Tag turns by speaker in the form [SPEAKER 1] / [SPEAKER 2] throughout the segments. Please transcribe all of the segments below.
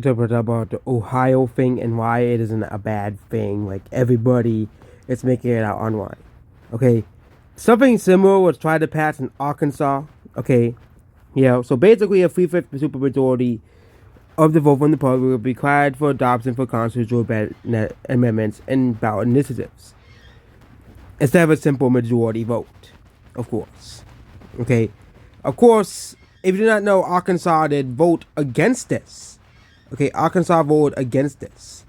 [SPEAKER 1] Talk about the Ohio thing and why it isn't a bad thing. Like everybody is making it out online. Okay, something similar was tried to pass in Arkansas. Okay, so basically a three-fifths supermajority of the vote from the public will be required for adoption for constitutional amendments and ballot initiatives instead of a simple majority vote. Of course. Okay, of course. If you do not know, Arkansas did vote against this. Okay, Arkansas voted against this.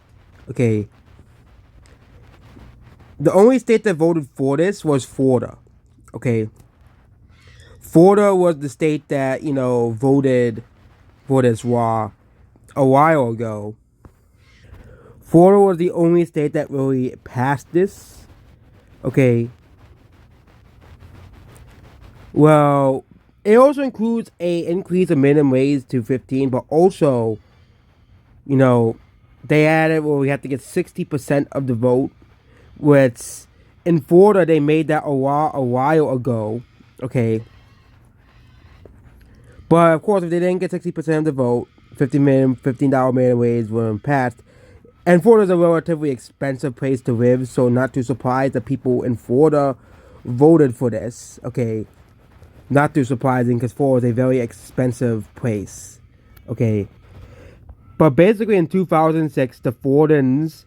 [SPEAKER 1] Okay. The only state that voted for this was Florida. Okay. Florida was the state that, voted for this law a while ago. Florida was the only state that really passed this. Okay. Well, it also includes a increase of minimum wage to 15, but also, they added where we have to get 60% of the vote, which in Florida they made that a while ago. Okay. But of course, if they didn't get 60% of the vote, $15 minimum wage were passed. And Florida is a relatively expensive place to live, so not too surprised that people in Florida voted for this. Okay, not too surprising because Florida is a very expensive place. Okay, but basically in 2006, the Floridans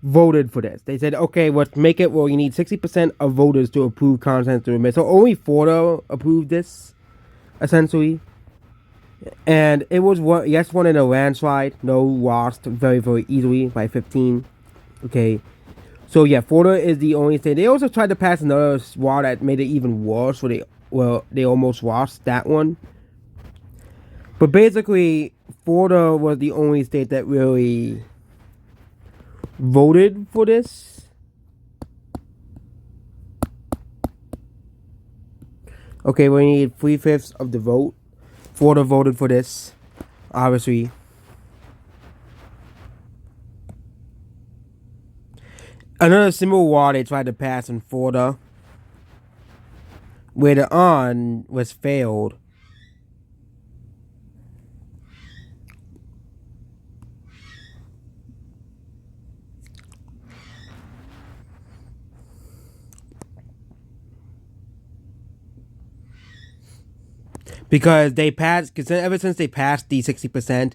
[SPEAKER 1] voted for this. They said, okay, let's make it where you need 60% of voters to approve content to remit. So only Florida approved this, essentially. And it was won in a landslide. No, lost very, very easily by 15. Okay. So yeah, Florida is the only state. They also tried to pass another law that made it even worse. So they almost lost that one. But basically, Florida was the only state that really voted for this. Okay, we need 3/5 of the vote. Florida voted for this, obviously. Another similar law they tried to pass in Florida, where the on was failed. Because ever since they passed the 60%,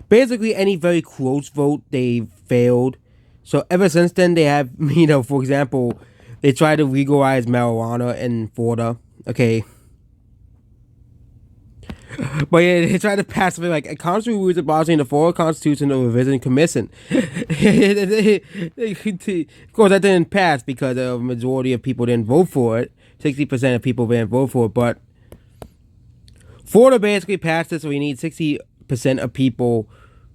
[SPEAKER 1] basically any very close vote they failed. So ever since then they have, for example, they tried to legalize marijuana in Florida. Okay. But yeah, they tried to pass something like a constitutional rules abolishing the Florida Constitution of Revision Commission. Of course, that didn't pass because a majority of people didn't vote for it. 60% of people didn't vote for it, but Florida basically passed this, so we need 60% of people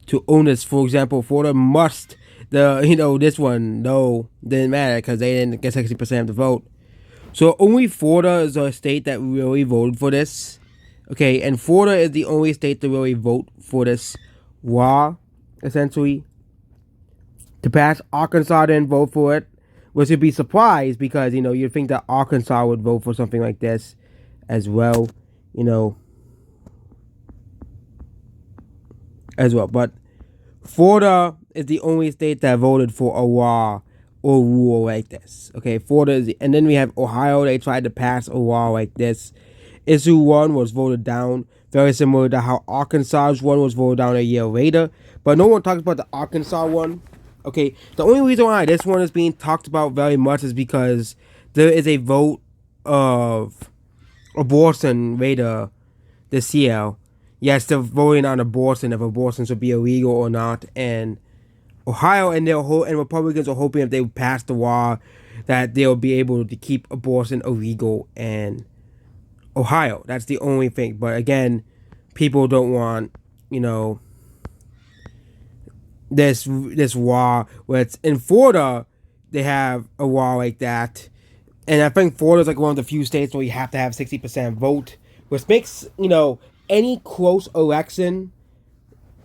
[SPEAKER 1] to own this. For example, Florida must, this one, no, didn't matter because they didn't get 60% of the vote. So only Florida is a state that really voted for this. Okay, and Florida is the only state to really vote for this law, essentially, to pass. Arkansas didn't vote for it, which would be surprised because, you'd think that Arkansas would vote for something like this as well, But Florida is the only state that voted for a law or rule like this. Okay, and then we have Ohio. They tried to pass a law like this. Issue 1 was voted down, very similar to how Arkansas's one was voted down a year later. But no one talks about the Arkansas one. Okay, the only reason why this one is being talked about very much is because there is a vote of abortion later this year. Yes, they're voting on abortion, if abortion should be illegal or not. And Ohio and Republicans are hoping if they pass the law that they'll be able to keep abortion illegal in Ohio. That's the only thing. But again, people don't want, this law where it's in Florida. They have a law like that, and I think Florida's like one of the few states where you have to have 60% vote, which makes any close election,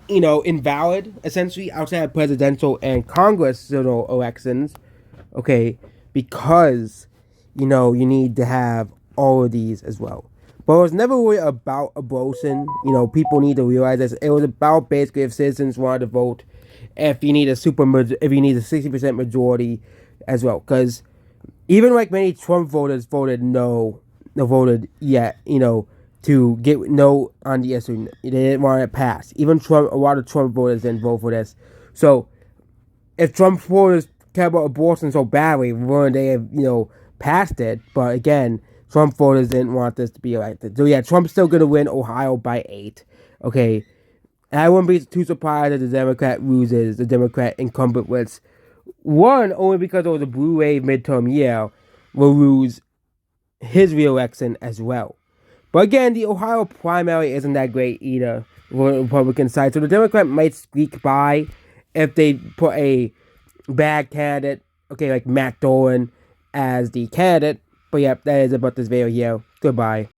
[SPEAKER 1] invalid, essentially, outside of presidential and congressional elections, okay, because, you need to have all of these as well. But it was never really about abortion. People need to realize this. It was about basically if citizens wanted to vote, if you need a 60% majority as well. Because even like many Trump voters voted no, voted to get no on the issue. They didn't want it passed. Even a lot of Trump voters didn't vote for this. So if Trump voters care about abortion so badly, wouldn't they have, passed it? But again, Trump voters didn't want this to be elected. So yeah, Trump's still going to win Ohio by 8. Okay. And I wouldn't be too surprised if the Democrat loses, the Democrat incumbent, which one, only because it was a blue wave midterm year, will lose his reelection as well. But again, the Ohio primary isn't that great either for the Republican side. So the Democrat might squeak by if they put a bad candidate, okay, like Matt Dolan as the candidate. But yep, that is about this video here. Goodbye.